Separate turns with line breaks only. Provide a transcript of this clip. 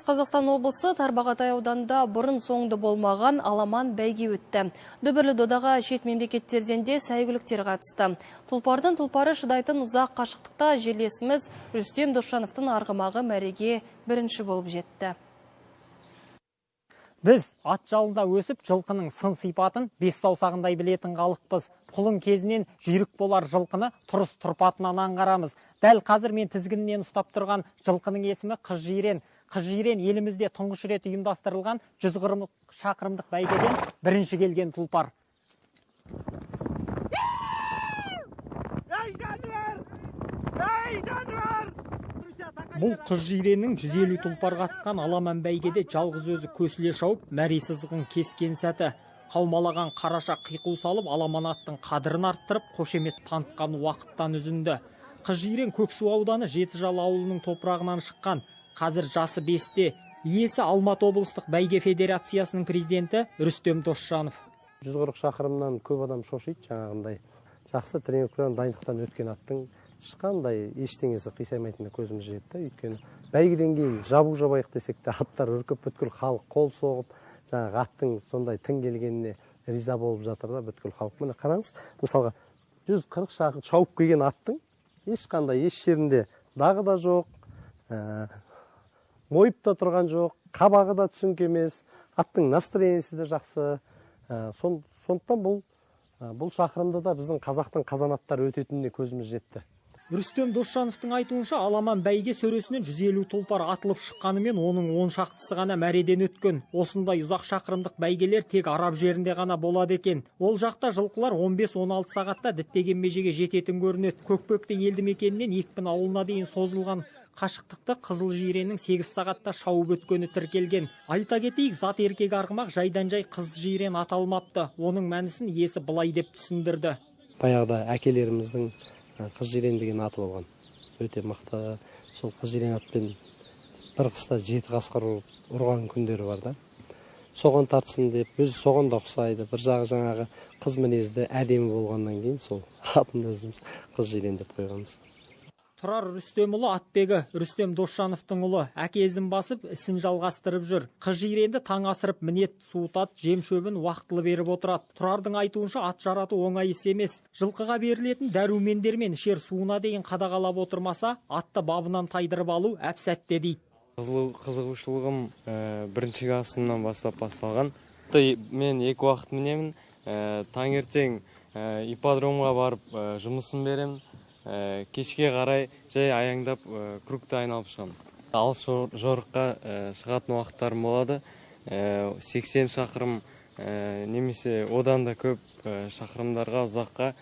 Қазақстан облысы Тарбағатай ауданында бұрын соңды болмаған аламан бәйге өтті. Дүбірлі додаға шет мемлекеттерден де сәйгүліктер қатысты. Тұлпардың тұлпары шыдайтын ұзақ қашықтықта жерлесіміз Рүстем Досжановтың арғымағы мәреге бірінші болып жетті.
Біз ат жалында өсіп, жылқының сын сипатын бес саусағындай білетін халықпыз. Құлын кезінен жүйрік болар жылқыны тұрыс тұрпатынан аңғарамыз. Дәл қазір мен тізгінінен ұстап тұрған жылқының есімі Қыз Жирен. Қыз Жирен елімізде тұңғыш рет ұйымдастырылған 140 шақырымдық бәйгеден бірінші келген тұлпар. Бұл Қыз Жиреннің 150 тұлпар қатысқан аламан бәйгеде жалғыз өзі көсіле шауып, мәре сызығын кескен сәті. Қаумалаған қараша қиқу салып, аламан аттың қадірін арттырып, қошемет танытқан уақыттан үзінді. Қыз Жирен Көксу ауданы Жетіжал ауылының топырағынан шыққан. Қазір жасы 5-те. Иесі Алматы облыстық бәйге федерациясының президенті Рүстем Досжанов.
140 шақырымнан көп адам шошиды, жаңағындай. Жақсы тренировкадан, дайындықтан өткен аттың ешқандай ештеңесі қисаймайтынына көзіміз жетті. Өйткені бәйгеден кейін жабу жабайық десек те аттар үркіп, бүткіл халық қол соғып, жаңағы аттың сондай тың келгеніне риза болып жатыр да бүткіл халық. Міне қараңыз, мысалға 140 шақырым шауып келген аттың ешқандай еш жерінде дағы да жоқ, мойып та тұрған жоқ, қабағы да түсіңкі емес, аттың настроениесі де жақсы. Сондықтан бұл шақырымда да біздің қазақтың қазанаттары өтетініне көзіміз жетті.
Рүстем Досжановтың айтуынша, аламан бәйге сөресінен 150 тұлпар атылып шыққанымен, оның 10 шақтысы ғана мәреден өткен. Осындай ұзақ шақырымдық бәйгелер тек араб жерінде ғана болады екен. Ол жақта жылқылар 15-16 сағатта діттеген межеге жететін көрінеді. Көкпекті елді мекенінен Екпін ауылына дейін созылған қашықтықты Қызыл Жиреннің 8 сағатта шауып өткені тіркелген. Айта кетейік, зат еркек арғымақ жайдан жай Қыз Жирен аталмапты. Оның мәнісін иесі былай деп түсіндірді.
Баяғыда әкелеріміздің Қыз Жирен деген аты болған. Өте мықты. Сол Қыз Жирен атпен бір қыста 7 қасқыр ұрған күндері бар да. Соған тартсын деп, өзі соған да ұқсайды. Bir жағы жаңағы қыз мінезді әдемі болғаннан кейін сол атын өзіміз Қыз Жирен деп қойғанбыз.
Тұрар Рүстемұлы атбегі Рүстем Досжановтың ұлы, әкезін басып, ісін жалғастырып жүр. Қыз Жиренді таң асырып мінет, суытат, жем шөбін уақытылы беріп отырады. Тұрардың айтуынша ат жарату оңай іс емес. Жылқыға берілетін дәрумендер мен ішер суына дейін қадағалап отырмаса, атты бабынан тайдырып алу әп-сәтте дейді.
Қызығушылығым бірінші классымнан бастап басталған. Мен 2 уақыт мінемін. Таңертең ипподромға барып жұмысын беремін. Кешке қарай жай аяңдап кругты айналып шығамын. Алыс жорыққа шығатын уақыттарым болады. 80 шақырым немесе одан да көп шақырымдарға, ұзаққа